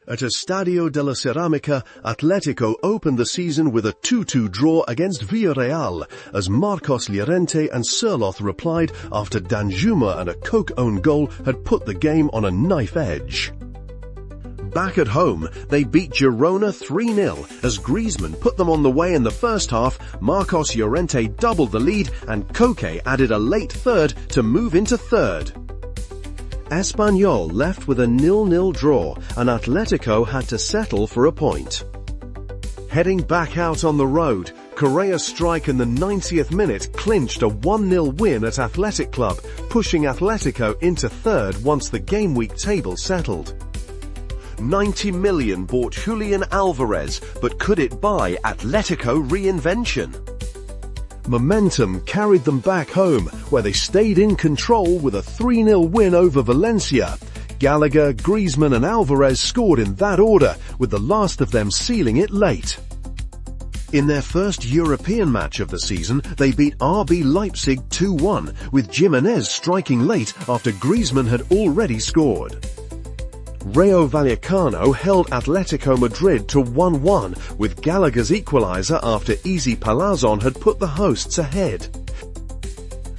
At Estadio de la Cerámica, Atlético opened the season with a 2-2 draw against Villarreal, as Marcos Llorente and Surloth replied after Danjuma and a Coke own goal had put the game on a knife edge. Back at home, they beat Girona 3-0 as Griezmann put them on the way in the first half. Marcos Llorente doubled the lead and Koke added a late third to move into third. Espanyol left with a 0-0 draw and Atletico had to settle for a point. Heading back out on the road, Correa's strike in the 90th minute clinched a 1-0 win at Athletic Club, pushing Atletico into third once the game week table settled. 90 million bought Julián Alvarez, but could it buy Atletico reinvention? Momentum carried them back home, where they stayed in control with a 3-0 win over Valencia. Gallagher, Griezmann and Alvarez scored in that order, with the last of them sealing it late. In their first European match of the season, they beat RB Leipzig 2-1, with Jimenez striking late after Griezmann had already scored. Rayo Vallecano held Atlético Madrid to 1-1 with Gallagher's equaliser after Easy Palazón had put the hosts ahead.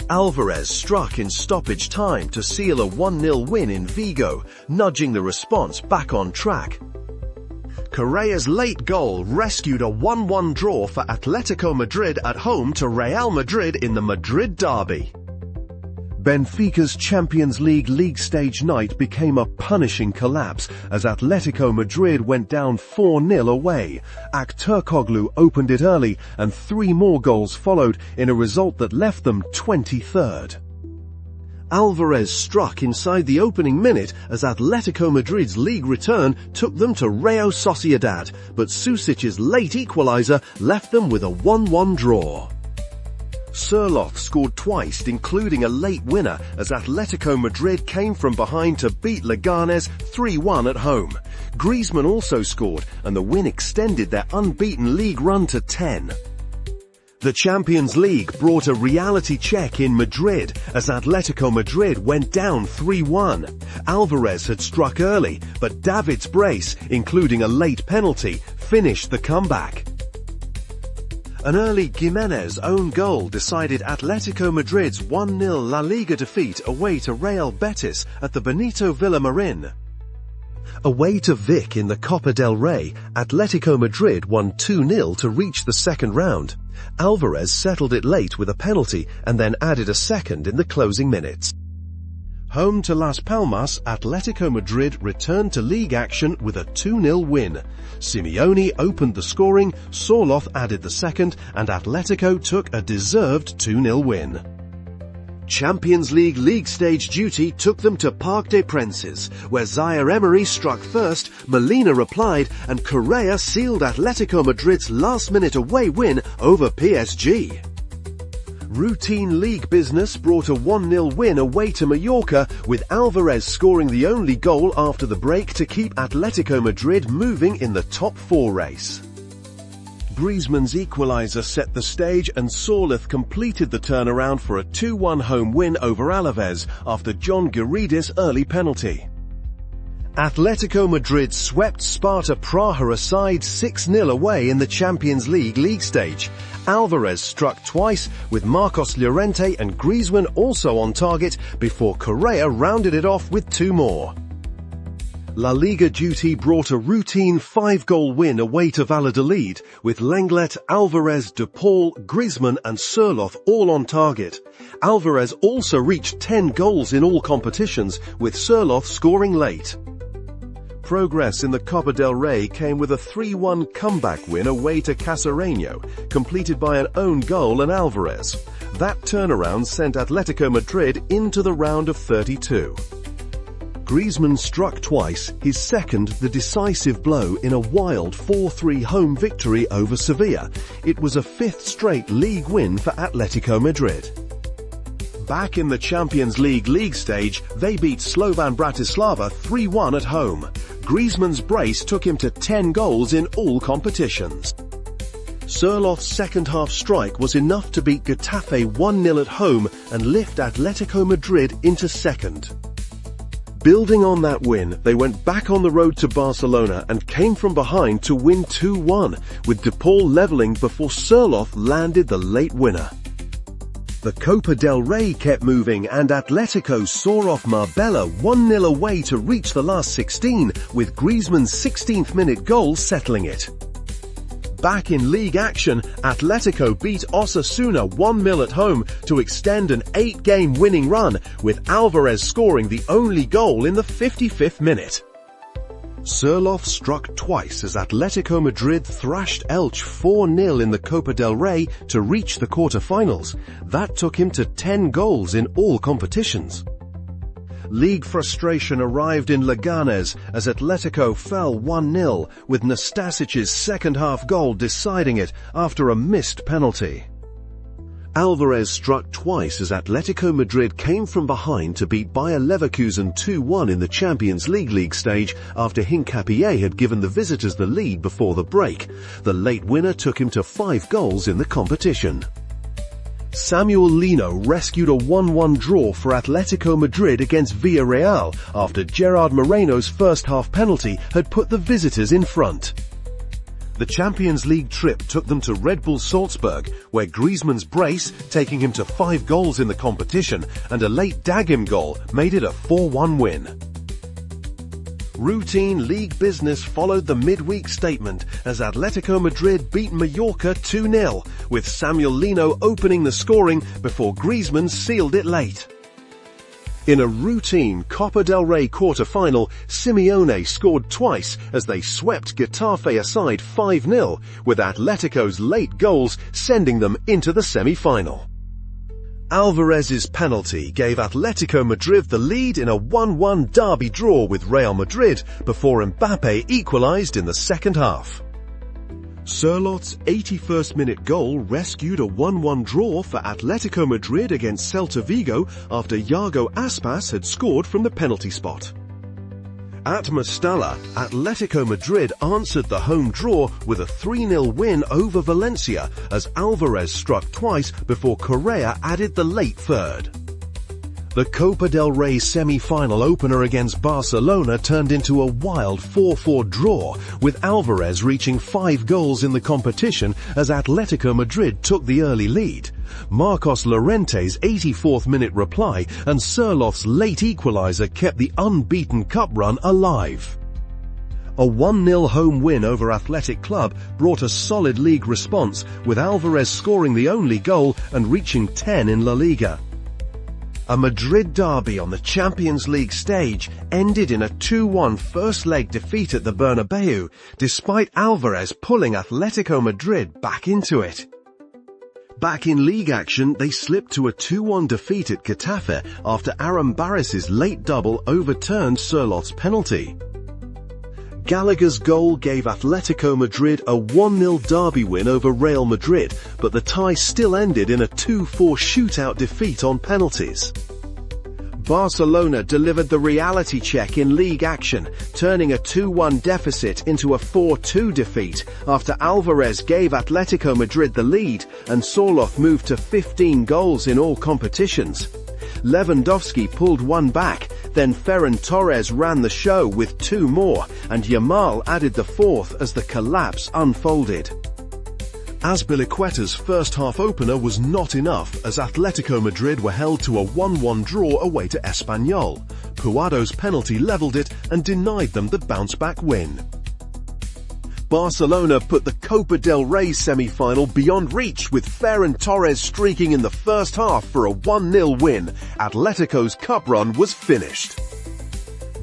Alvarez struck in stoppage time to seal a 1-0 win in Vigo, nudging the response back on track. Correa's late goal rescued a 1-1 draw for Atlético Madrid at home to Real Madrid in the Madrid derby. Benfica's Champions League stage night became a punishing collapse as Atletico Madrid went down 4-0 away. Aktürkoğlu opened it early and 3 more goals followed in a result that left them 23rd. Alvarez struck inside the opening minute as Atletico Madrid's league return took them to Real Sociedad, but Susic's late equaliser left them with a 1-1 draw. Surloth scored twice, including a late winner, as Atletico Madrid came from behind to beat Leganés 3-1 at home. Griezmann also scored, and the win extended their unbeaten league run to 10. The Champions League brought a reality check in Madrid, as Atletico Madrid went down 3-1. Alvarez had struck early, but David's brace, including a late penalty, finished the comeback. An early Jimenez own goal decided Atletico Madrid's 1-0 La Liga defeat away to Real Betis at the Benito Villamarín. Away to Vic in the Copa del Rey, Atletico Madrid won 2-0 to reach the second round. Alvarez settled it late with a penalty and then added a second in the closing minutes. Home to Las Palmas, Atletico Madrid returned to league action with a 2-0 win. Simeone opened the scoring, Surloth added the second, and Atletico took a deserved 2-0 win. Champions League stage duty took them to Parc des Princes, where Zaire Emery struck first, Molina replied, and Correa sealed Atletico Madrid's last-minute away win over PSG. Routine league business brought a 1-0 win away to Mallorca, with Alvarez scoring the only goal after the break to keep Atletico Madrid moving in the top 4 race. Griezmann's equaliser set the stage and Surloth completed the turnaround for a 2-1 home win over Alaves after John Guirides' early penalty. Atletico Madrid swept Sparta Praha aside 6-0 away in the Champions League stage. Alvarez struck twice, with Marcos Llorente and Griezmann also on target before Correa rounded it off with 2 more. La Liga duty brought a routine 5-goal win away to Valladolid, with Lenglet, Alvarez, De Paul, Griezmann and Surloth all on target. Alvarez also reached 10 goals in all competitions, with Surloth scoring late. Progress in the Copa del Rey came with a 3-1 comeback win away to Cacereño, completed by an own goal and Alvarez. That turnaround sent Atletico Madrid into the round of 32. Griezmann struck twice, his second the decisive blow in a wild 4-3 home victory over Sevilla. It was a 5th straight league win for Atletico Madrid. Back in the Champions League stage, they beat Slovan Bratislava 3-1 at home. Griezmann's brace took him to 10 goals in all competitions. Surloth's second-half strike was enough to beat Getafe 1-0 at home and lift Atletico Madrid into second. Building on that win, they went back on the road to Barcelona and came from behind to win 2-1, with De Paul leveling before Surloth landed the late winner. The Copa del Rey kept moving and Atletico saw off Marbella 1-0 away to reach the last 16, with Griezmann's 16th minute goal settling it. Back in league action, Atletico beat Osasuna 1-0 at home to extend an 8-game winning run, with Alvarez scoring the only goal in the 55th minute. Surloth struck twice as Atletico Madrid thrashed Elche 4-0 in the Copa del Rey to reach the quarter-finals. That took him to 10 goals in all competitions. League frustration arrived in Leganés as Atletico fell 1-0, with Nastasic's second-half goal deciding it after a missed penalty. Alvarez struck twice as Atletico Madrid came from behind to beat Bayer Leverkusen 2-1 in the Champions League stage after Hincapié had given the visitors the lead before the break. The late winner took him to 5 goals in the competition. Samuel Lino rescued a 1-1 draw for Atletico Madrid against Villarreal after Gerard Moreno's first-half penalty had put the visitors in front. The Champions League trip took them to Red Bull Salzburg, where Griezmann's brace, taking him to 5 goals in the competition, and a late Dagim goal made it a 4-1 win. Routine league business followed the midweek statement as Atletico Madrid beat Mallorca 2-0, with Samuel Lino opening the scoring before Griezmann sealed it late. In a routine Copa del Rey quarter-final, Simeone scored twice as they swept Getafe aside 5-0, with Atletico's late goals sending them into the semi-final. Alvarez's penalty gave Atletico Madrid the lead in a 1-1 derby draw with Real Madrid before Mbappe equalized in the second half. Surloth's 81st minute goal rescued a 1-1 draw for Atletico Madrid against Celta Vigo after Iago Aspas had scored from the penalty spot. At Mestalla, Atletico Madrid answered the home draw with a 3-0 win over Valencia as Alvarez struck twice before Correa added the late third. The Copa del Rey semi-final opener against Barcelona turned into a wild 4-4 draw, with Alvarez reaching 5 goals in the competition as Atletico Madrid took the early lead. Marcos Llorente's 84th minute reply and Surloth's late equalizer kept the unbeaten cup run alive. A 1-0 home win over Athletic Club brought a solid league response, with Alvarez scoring the only goal and reaching 10 in La Liga. A Madrid derby on the Champions League stage ended in a 2-1 first-leg defeat at the Bernabeu, despite Alvarez pulling Atletico Madrid back into it. Back in league action, they slipped to a 2-1 defeat at Getafe after Aaron Barris's late double overturned Surloth's penalty. Gallagher's goal gave Atletico Madrid a 1-0 derby win over Real Madrid, but the tie still ended in a 2-4 shootout defeat on penalties. Barcelona delivered the reality check in league action, turning a 2-1 deficit into a 4-2 defeat after Alvarez gave Atletico Madrid the lead and Surloth moved to 15 goals in all competitions. Lewandowski pulled one back, then Ferran Torres ran the show with 2 more, and Yamal added the 4th as the collapse unfolded. Azpilicueta's first-half opener was not enough as Atletico Madrid were held to a 1-1 draw away to Espanyol. Puado's penalty levelled it and denied them the bounce-back win. Barcelona put the Copa del Rey semi-final beyond reach with Ferran Torres streaking in the first half for a 1-0 win. Atletico's cup run was finished.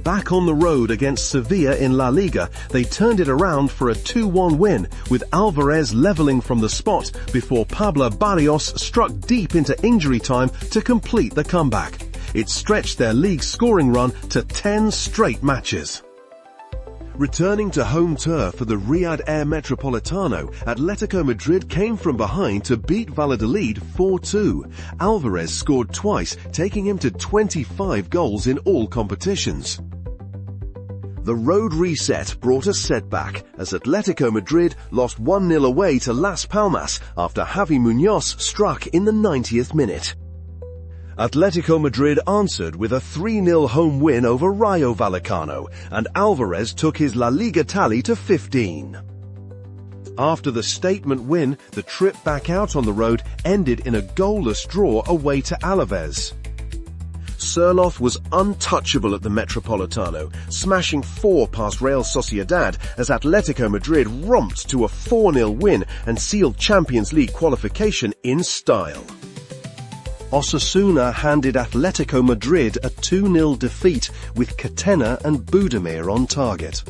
Back on the road against Sevilla in La Liga, they turned it around for a 2-1 win, with Alvarez levelling from the spot before Pablo Barrios struck deep into injury time to complete the comeback. It stretched their league scoring run to 10 straight matches. Returning to home turf for the Riyadh Air Metropolitano, Atletico Madrid came from behind to beat Valladolid 4-2. Alvarez scored twice, taking him to 25 goals in all competitions. The road reset brought a setback as Atletico Madrid lost 1-0 away to Las Palmas after Javi Muñoz struck in the 90th minute. Atletico Madrid answered with a 3-0 home win over Rayo Vallecano, and Alvarez took his La Liga tally to 15. After the statement win, the trip back out on the road ended in a goalless draw away to Alaves. Surloth was untouchable at the Metropolitano, smashing 4 past Real Sociedad as Atletico Madrid romped to a 4-0 win and sealed Champions League qualification in style. Osasuna handed Atletico Madrid a 2-0 defeat with Catena and Budimir on target.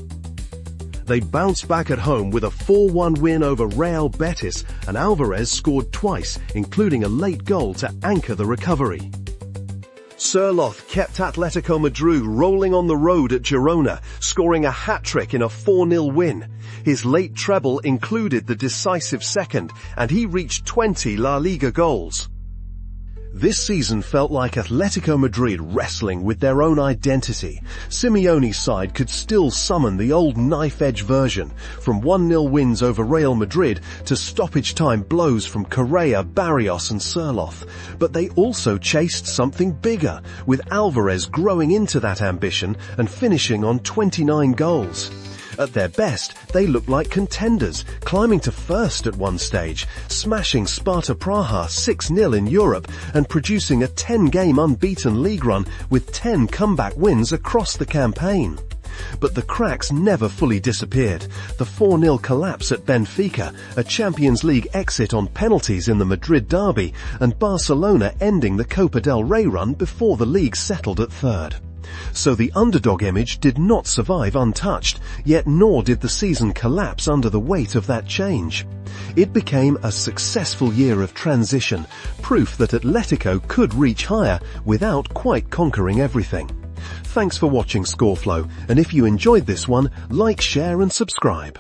They bounced back at home with a 4-1 win over Real Betis, and Alvarez scored twice, including a late goal to anchor the recovery. Surloth kept Atletico Madrid rolling on the road at Girona, scoring a hat-trick in a 4-0 win. His late treble included the decisive second, and he reached 20 La Liga goals. This season felt like Atletico Madrid wrestling with their own identity. Simeone's side could still summon the old knife-edge version, from 1-0 wins over Real Madrid to stoppage-time blows from Correa, Barrios and Surloth. But they also chased something bigger, with Alvarez growing into that ambition and finishing on 29 goals. At their best, they looked like contenders, climbing to first at one stage, smashing Sparta Praha 6-0 in Europe and producing a 10-game unbeaten league run with 10 comeback wins across the campaign. But the cracks never fully disappeared. The 4-0 collapse at Benfica, a Champions League exit on penalties in the Madrid derby, and Barcelona ending the Copa del Rey run before the league settled at third. So the underdog image did not survive untouched, yet nor did the season collapse under the weight of that change. It became a successful year of transition, proof that Atletico could reach higher without quite conquering everything. Thanks for watching Scoreflow, and if you enjoyed this one, like, share and subscribe.